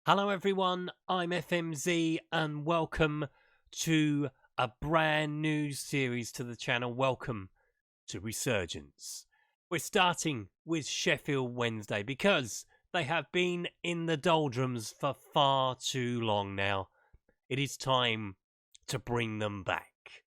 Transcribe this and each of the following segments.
Hello everyone, I'm FMZ and welcome to a brand new series to the channel. Welcome to Resurgence. We're starting with Sheffield Wednesday because they have been in the doldrums for far too long now. It is time to bring them back.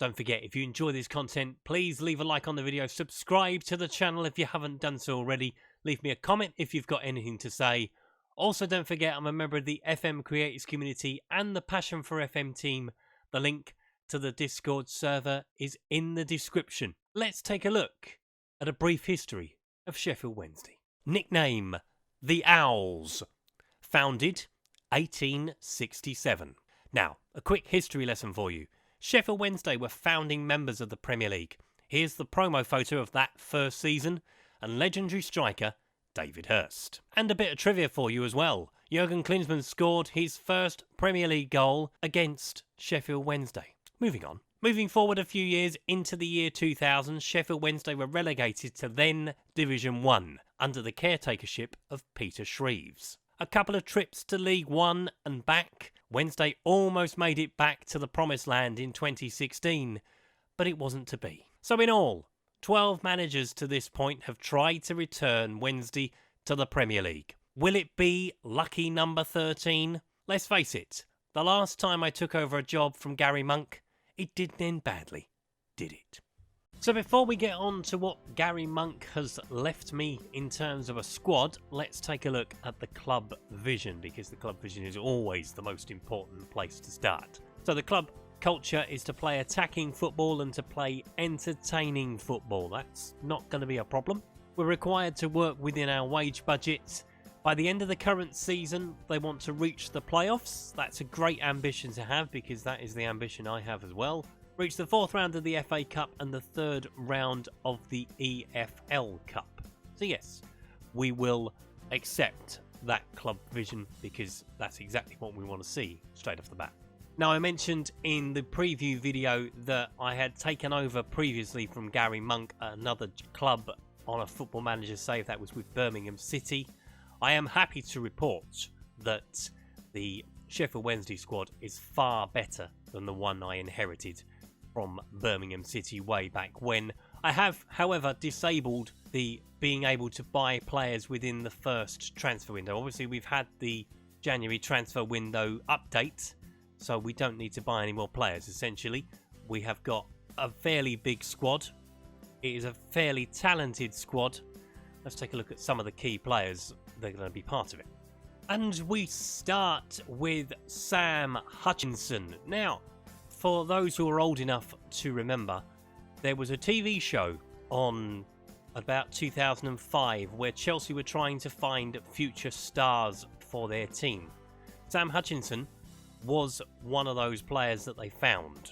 Don't forget, if you enjoy this content, please leave a like on the video, subscribe to the channel if you haven't done so already, leave me a comment if you've got anything to say. Also, don't forget, I'm a member of the FM creators community and the Passion for FM team. The link to the Discord server is in the description. Let's take a look at a brief history of Sheffield Wednesday. Nickname, the Owls. Founded 1867. Now, a quick history lesson for you. Sheffield Wednesday were founding members of the Premier League. Here's the promo photo of that first season and legendary striker David Hirst. And a bit of trivia for you as well. Jurgen Klinsmann scored his first Premier League goal against Sheffield Wednesday. Moving on. Moving forward a few years into the year 2000, Sheffield Wednesday were relegated to then Division 1 under the caretakership of Peter Shreves. A couple of trips to League One and back, Wednesday almost made it back to the promised land in 2016, but it wasn't to be. So in all, 12 managers to this point have tried to return Wednesday to the Premier League. Will it be lucky number 13? Let's face it, the last time I took over a job from Gary Monk, it didn't end badly, did it? So before we get on to what Gary Monk has left me in terms of a squad, let's take a look at the club vision, because the club vision is always the most important place to start. So the club culture is to play attacking football and to play entertaining football. That's not going to be a problem. We're required to work within our wage budget. By the end of the current season, they want to reach the playoffs. That's a great ambition to have, because that is the ambition I have as well. Reach the 4th round of the FA Cup and the 3rd round of the EFL Cup. So yes, we will accept that club vision, because that's exactly what we want to see straight off the bat. Now, I mentioned in the preview video that I had taken over previously from Gary Monk at another club on a Football Manager save. That was with Birmingham City. I am happy to report that the Sheffield Wednesday squad is far better than the one I inherited from Birmingham City way back when. I have, however, disabled the being able to buy players within the first transfer window. Obviously, we've had the January transfer window update, so we don't need to buy any more players, essentially. We have got a fairly big squad. It is a fairly talented squad. Let's take a look at some of the key players that are going to be part of it. And we start with Sam Hutchinson. Now, for those who are old enough to remember, there was a TV show on about 2005 where Chelsea were trying to find future stars for their team. Sam Hutchinson was one of those players that they found.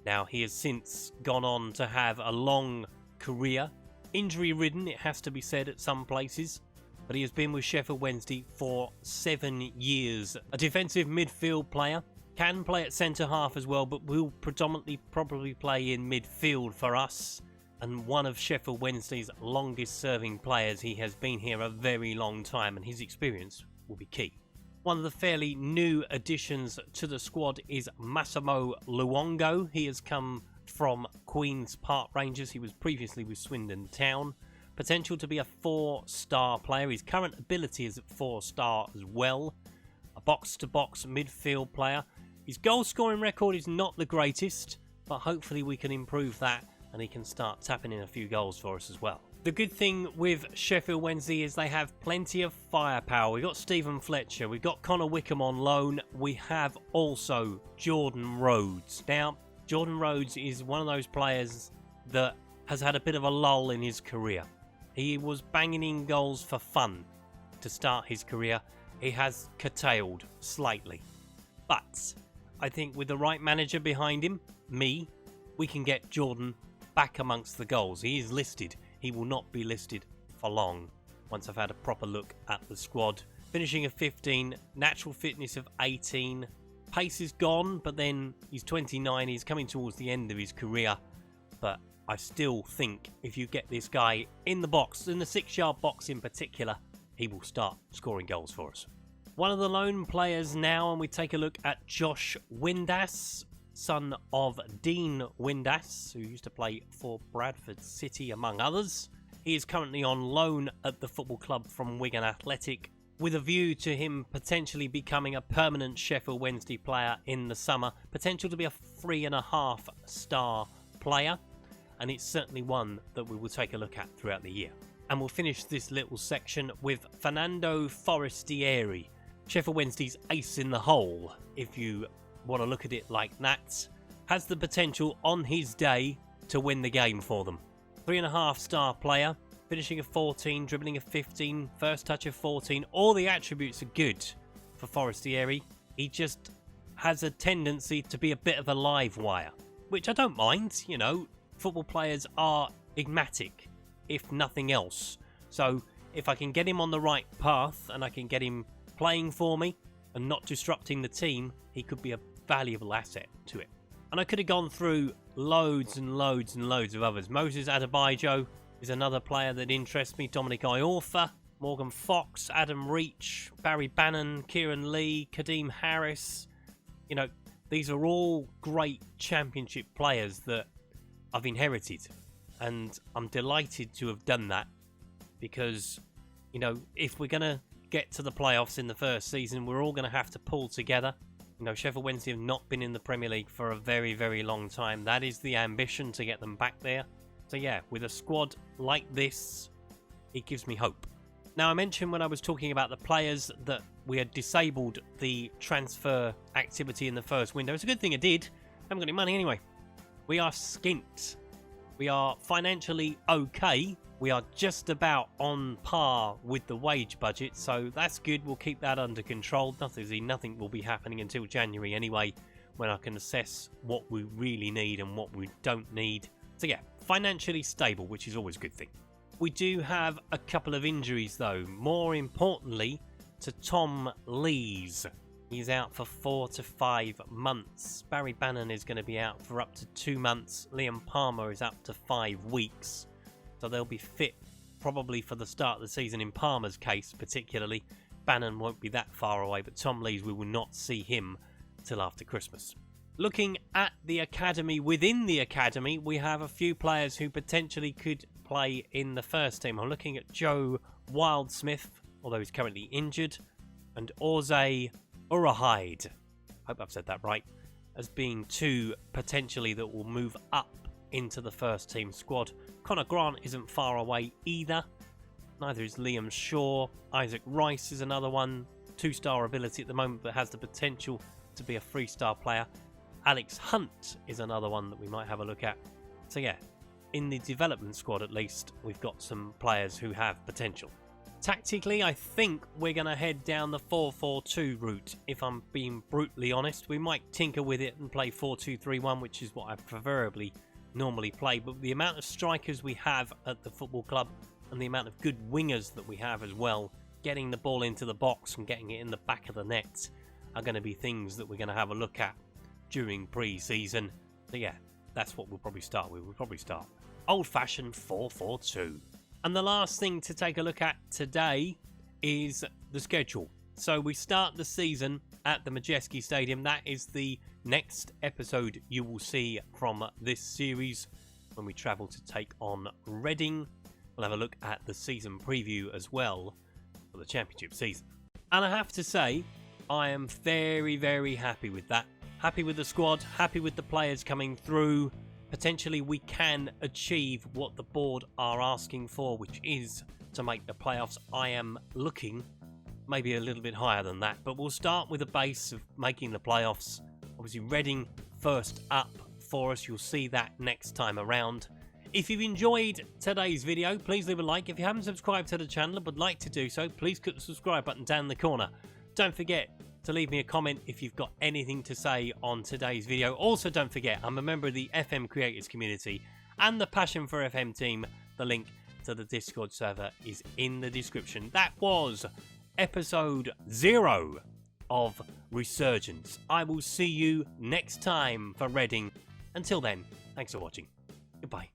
Now, he has since gone on to have a long career, injury-ridden, it has to be said, at some places, but he has been with Sheffield Wednesday for 7 years. A defensive midfield player, can play at centre-half as well, but will predominantly probably play in midfield for us, and one of Sheffield Wednesday's longest-serving players. He has been here a very long time, and his experience will be key. One of the fairly new additions to the squad is Massimo Luongo. He has come from Queen's Park Rangers. He was previously with Swindon Town. Potential to be a 4-star player. His current ability is at 4-star as well. A box-to-box midfield player. His goal-scoring record is not the greatest, but hopefully we can improve that and he can start tapping in a few goals for us as well. The good thing with Sheffield Wednesday is they have plenty of firepower. We've got Stephen Fletcher, we've got Connor Wickham on loan, we have also Jordan Rhodes. Now, Jordan Rhodes is one of those players that has had a bit of a lull in his career. He was banging in goals for fun to start his career. He has curtailed slightly. But I think with the right manager behind him, we can get Jordan back amongst the goals. He is listed. He will not be listed for long once I've had a proper look at the squad. Finishing a 15, natural fitness of 18. Pace is gone, but then he's 29. He's coming towards the end of his career. But I still think if you get this guy in the box, in the 6-yard box in particular, he will start scoring goals for us. One of the lone players now, and we take a look at Josh Windass, son of Dean Windass, who used to play for Bradford City, among others. He is currently on loan at the football club from Wigan Athletic, with a view to him potentially becoming a permanent Sheffield Wednesday player in the summer. Potential to be a 3.5-star player, and it's certainly one that we will take a look at throughout the year. And we'll finish this little section with Fernando Forestieri, Sheffield Wednesday's ace in the hole, if you want to look at it like that. Has the potential on his day to win the game for them. 3.5-star player, finishing a 14, dribbling a 15, first touch of 14. All the attributes are good for Forestieri. He just has a tendency to be a bit of a live wire, which I don't mind. You know, football players are enigmatic, if nothing else. So if I can get him on the right path and I can get him playing for me and not disrupting the team, he could be a valuable asset to it. And I could have gone through loads and loads and loads of others. Moses Adebayo is another player that interests me. Dominic Iorfa, Morgan Fox, Adam Reach, Barry Bannon, Kieran Lee, Kadeem Harris. You know, these are all great championship players that I've inherited. And I'm delighted to have done that because, you know, if we're going to get to the playoffs in the first season, we're all going to have to pull together. You know, Sheffield Wednesday have not been in the Premier League for a very, very long time. That is the ambition, to get them back there. So yeah, with a squad like this, it gives me hope. Now, I mentioned when I was talking about the players that we had disabled the transfer activity in the first window. It's a good thing I did. I haven't got any money anyway. We are skint. We are financially okay. We are just about on par with the wage budget, so that's good. We'll keep that under control. Nothing will be happening until January anyway, when I can assess what we really need and what we don't need. So yeah, financially stable, which is always a good thing. We do have a couple of injuries though. More importantly, to Tom Lees. He's out for 4 to 5 months. Barry Bannon is going to be out for up to 2 months. Liam Palmer is up to 5 weeks. So they'll be fit probably for the start of the season in Palmer's case particularly. Bannon won't be that far away, but Tom Lees, we will not see him till after Christmas. Looking at the academy, within the academy, we have a few players who potentially could play in the first team. I'm looking at Joe Wildsmith, although he's currently injured, and Orze Urahide, hope I've said that right, as being two potentially that will move up into the first team squad. Connor Grant isn't far away either. Neither is Liam Shaw. Isaac Rice is another one. 2-star ability at the moment, but has the potential to be a 3-star player. Alex Hunt is another one that we might have a look at. So yeah, in the development squad at least, we've got some players who have potential. Tactically, I think we're going to head down the 4-4-2 route, if I'm being brutally honest. We might tinker with it and play 4-2-3-1, which is what I preferably normally play. But the amount of strikers we have at the football club and the amount of good wingers that we have as well, getting the ball into the box and getting it in the back of the net are going to be things that we're going to have a look at during pre-season. So yeah, that's what we'll probably start with. We'll probably start old-fashioned 4-4-2. And the last thing to take a look at today is the schedule. So we start the season at the Majeski Stadium. That is the next episode you will see from this series when we travel to take on Reading. We'll have a look at the season preview as well for the championship season. And I have to say, I am very, very happy with that. Happy with the squad, happy with the players coming through. Potentially we can achieve what the board are asking for, which is to make the playoffs. I am looking maybe a little bit higher than that, but we'll start with a base of making the playoffs. Obviously Reading first up for us. You'll see that next time around. If you've enjoyed today's video, please leave a like. If you haven't subscribed to the channel and would like to do so, please click the subscribe button down in the corner. Don't forget to leave me a comment if you've got anything to say on today's video. Also, don't forget, I'm a member of the FM creators community and the Passion for FM team. The link to the Discord server is in the description. That was episode 0 of Resurgence. I will see you next time for Reading. Until then, thanks for watching. Goodbye.